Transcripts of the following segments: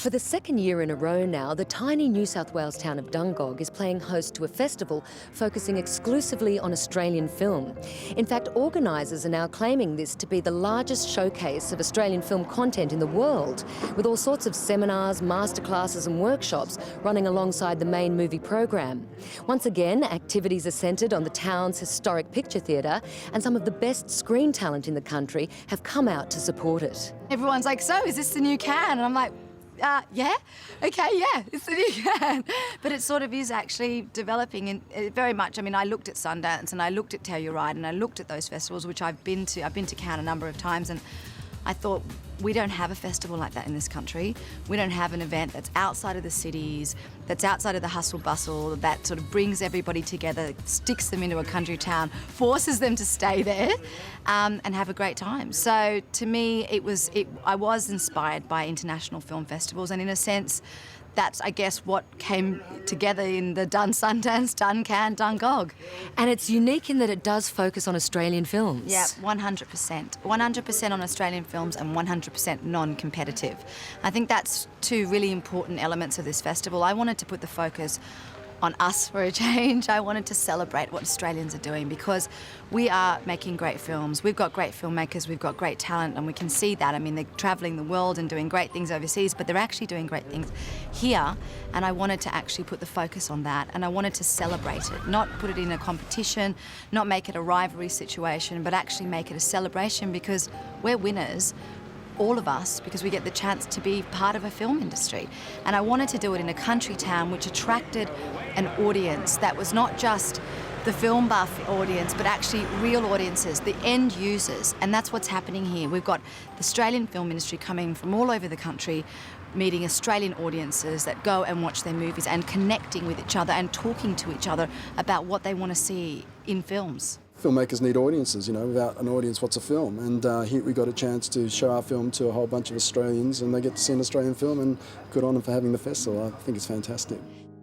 For the second year in a row now, the tiny New South Wales town of Dungog is playing host to a festival focusing exclusively on Australian film. In fact, organisers are now claiming this to be the largest showcase of Australian film content in the world, with all sorts of seminars, masterclasses and workshops running alongside the main movie program. Once again, activities are centred on the town's historic picture theatre, and some of the best screen talent in the country have come out to support it. Everyone's like, so is this the new can? And I'm like, yeah, okay, yeah, it's the new can. But it sort of is actually developing, and very much, I mean, I looked at Sundance and I looked at Telluride and I looked at those festivals, which I've been to Cannes a number of times, and I thought, we don't have a festival like that in this country. We don't have an event that's outside of the cities, that's outside of the hustle bustle, that sort of brings everybody together, sticks them into a country town, forces them to stay there and have a great time. So to me, I was inspired by international film festivals, and in a sense, that's, I guess, what came together in the Dun Sundance, Dun Cannes, Dungog. And it's unique in that it does focus on Australian films. Yeah, 100%. 100% on Australian films and 100% non-competitive. I think that's two really important elements of this festival. I wanted to put the focus on us for a change. I wanted to celebrate what Australians are doing, because we are making great films. We've got great filmmakers, we've got great talent, and we can see that. I mean, they're travelling the world and doing great things overseas, but they're actually doing great things here, and I wanted to actually put the focus on that, and I wanted to celebrate it, not put it in a competition, not make it a rivalry situation, but actually make it a celebration, because we're winners, all of us, because we get the chance to be part of a film industry. And I wanted to do it in a country town which attracted an audience that was not just the film buff audience, but actually real audiences, the end users. And that's what's happening here. We've got the Australian film industry coming from all over the country, meeting Australian audiences that go and watch their movies and connecting with each other and talking to each other about what they want to see in films. Filmmakers need audiences, you know, without an audience, what's a film? And here we got a chance to show our film to a whole bunch of Australians, and they get to see an Australian film, and good on them for having the festival. I think it's fantastic.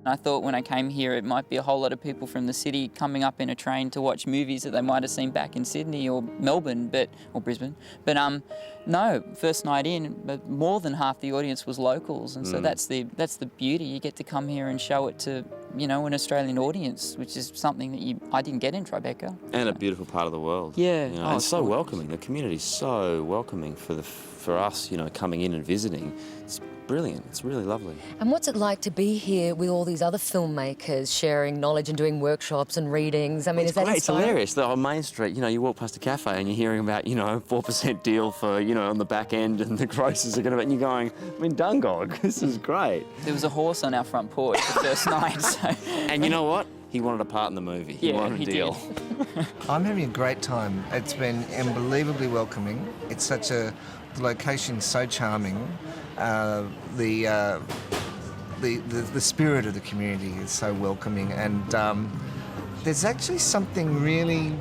I thought when I came here it might be a whole lot of people from the city coming up in a train to watch movies that they might have seen back in Sydney or Melbourne, or Brisbane. But no, first night in, but more than half the audience was locals, and so that's the beauty. You get to come here and show it to, you know, an Australian audience, which is something that I didn't get in Tribeca. And a beautiful part of the world. Yeah. You know, and so welcoming. The community's so welcoming for us, you know, coming in and visiting. It's brilliant. It's really lovely. And what's it like to be here with all these other filmmakers sharing knowledge and doing workshops and readings? I mean, it's is that great. inspiring? It's hilarious. On Main Street, you know, you walk past a cafe and you're hearing about, you know, 4% deal for, you know, on the back end, and the grocers are going to, and you're going, I'm in Dungog. This is great. There was a horse on our front porch the first night. So. And you know what? He wanted a part in the movie. He wanted a deal. I'm having a great time. It's been unbelievably welcoming. It's such the location's so charming. The spirit of the community is so welcoming, and there's actually something really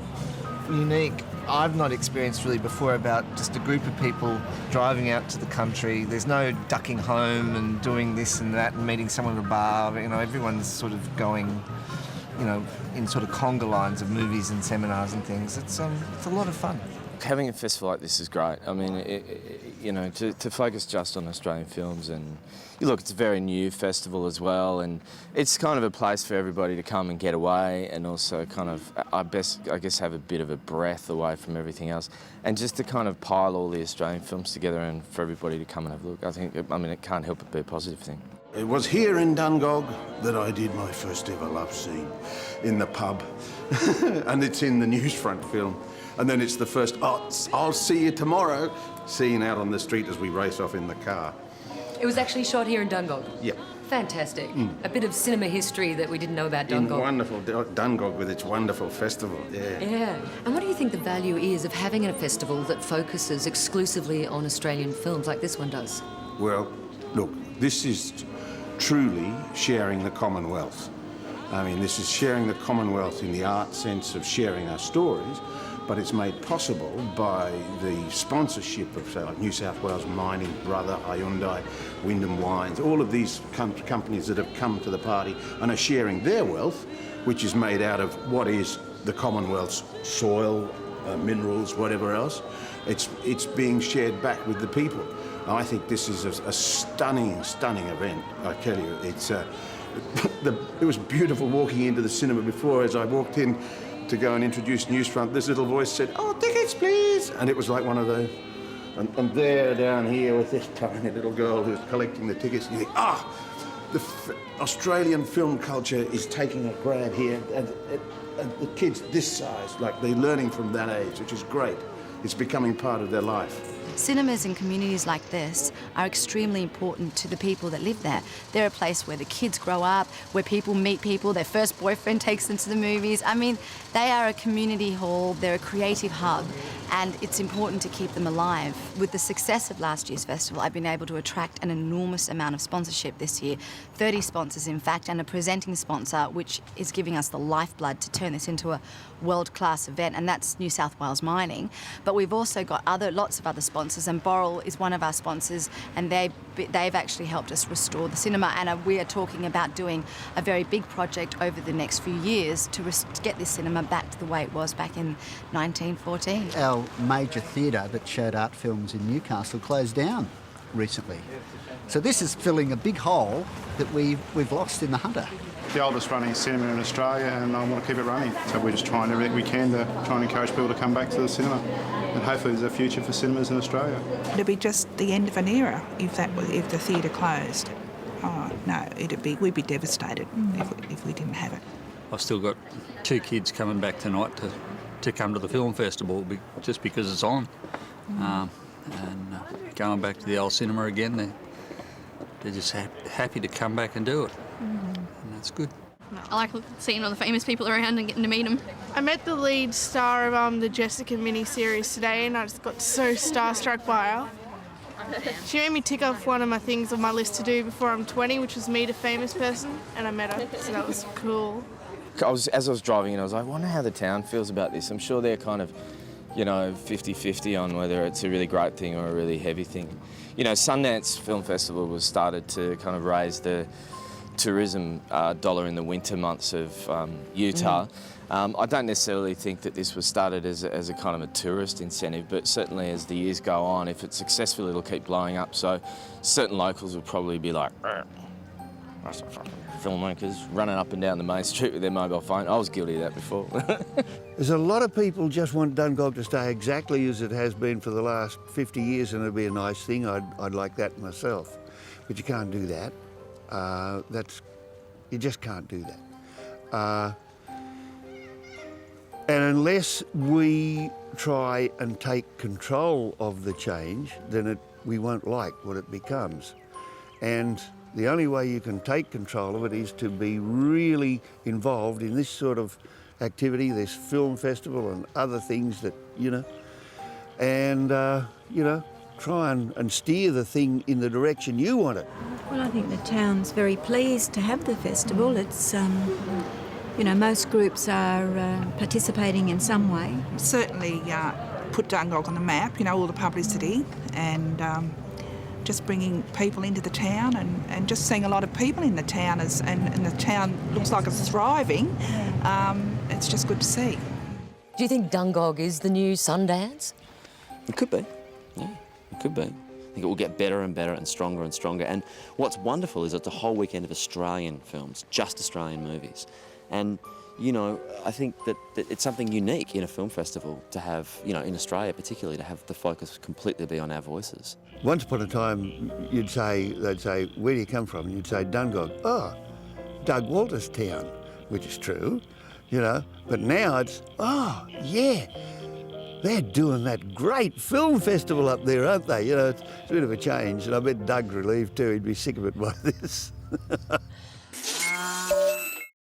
unique I've not experienced really before about just a group of people driving out to the country. There's no ducking home and doing this and that and meeting someone at a bar. You know, everyone's sort of going, you know, in sort of conga lines of movies and seminars and things. It's a lot of fun. Having a festival like this is great. I mean, you know, to focus just on Australian films, and look, it's a very new festival as well, and it's kind of a place for everybody to come and get away, and also kind of, I guess, have a bit of a breath away from everything else, and just to kind of pile all the Australian films together and for everybody to come and have a look. I mean, it can't help but be a positive thing. It was here in Dungog that I did my first ever love scene in the pub, and it's in the Newsfront film. And then it's the first, I'll see you tomorrow, scene out on the street as we race off in the car. It was actually shot here in Dungog? Yeah. Fantastic. A bit of cinema history that we didn't know about Dungog. In wonderful Dungog with its wonderful festival, yeah. Yeah. And what do you think the value is of having a festival that focuses exclusively on Australian films like this one does? Well, look, this is truly sharing the Commonwealth. I mean, this is sharing the Commonwealth in the art sense of sharing our stories, but it's made possible by the sponsorship of, say, like New South Wales Mining, Brother, Hyundai, Wyndham Wines, all of these companies that have come to the party and are sharing their wealth, which is made out of what is the Commonwealth's soil, minerals, whatever else. It's being shared back with the people. I think this is a stunning, stunning event, I tell you. It's it was beautiful walking into the cinema before. As I walked in to go and introduce Newsfront, this little voice said, "Oh, tickets, please!" And it was like one of those. And there, down here, with this tiny little girl who's collecting the tickets, and you think, the Australian film culture is taking a grab here. And the kids this size, like they're learning from that age, which is great. It's becoming part of their life. Cinemas in communities like this are extremely important to the people that live there. They're a place where the kids grow up, where people meet people, their first boyfriend takes them to the movies. I mean, they are a community hall, they're a creative hub, and it's important to keep them alive. With the success of last year's festival, I've been able to attract an enormous amount of sponsorship this year, 30 sponsors in fact, and a presenting sponsor, which is giving us the lifeblood to turn this into a world-class event, and that's New South Wales Mining. But we've also got lots of other sponsors, and Boral is one of our sponsors, and they've actually helped us restore the cinema, and we are talking about doing a very big project over the next few years to get this cinema back to the way it was back in 1914. Our major theatre that showed art films in Newcastle closed down recently. So this is filling a big hole that we've lost in the Hunter. The oldest running cinema in Australia, and I want to keep it running. So we're just trying everything we can to try and encourage people to come back to the cinema. And hopefully there's a future for cinemas in Australia. It'd be just the end of an era if the theatre closed. Oh no, we'd be devastated if we didn't have it. I've still got 2 kids coming back tonight to come to the film festival just because it's on. And going back to the old cinema again, they're just happy to come back and do it. And that's good. I like seeing all the famous people around and getting to meet them. I met the lead star of the Jessica mini-series today, and I just got so starstruck by her. She made me tick off one of my things on my list to do before I'm 20, which was meet a famous person, and I met her, so that was cool. As I was driving in, I was like, I wonder how the town feels about this. I'm sure they're kind of, 50-50 on whether it's a really great thing or a really heavy thing. Sundance Film Festival was started to kind of raise the tourism dollar in the winter months of Utah. I don't necessarily think that this was started as a kind of a tourist incentive, but certainly as the years go on, if it's successful, it'll keep blowing up. So certain locals will probably be like, filmmakers running up and down the main street with their mobile phone. I was guilty of that before. There's a lot of people just want Dungog to stay exactly as it has been for the last 50 years, and it'd be a nice thing. I'd like that myself. But you can't do that. You just can't do that. And unless we try and take control of the change, then we won't like what it becomes. And the only way you can take control of it is to be really involved in this sort of activity, this film festival and other things that, and, try and steer the thing in the direction you want it. Well, I think the town's very pleased to have the festival. It's, most groups are participating in some way. Certainly put Dungog on the map, all the publicity and just bringing people into the town and just seeing a lot of people in the town and the town looks like it's thriving. It's just good to see. Do you think Dungog is the new Sundance? It could be, yeah, it could be. I think it will get better and better and stronger and stronger. And what's wonderful is it's a whole weekend of Australian films, just Australian movies. And, I think that it's something unique in a film festival to have, in Australia particularly, to have the focus completely be on our voices. Once upon a time, they'd say, where do you come from? And you'd say, Dungog. Oh, Doug Walter's town, which is true, But now it's, oh, yeah, they're doing that great film festival up there, aren't they? It's a bit of a change, and I bet Doug's relieved too. He'd be sick of it by this.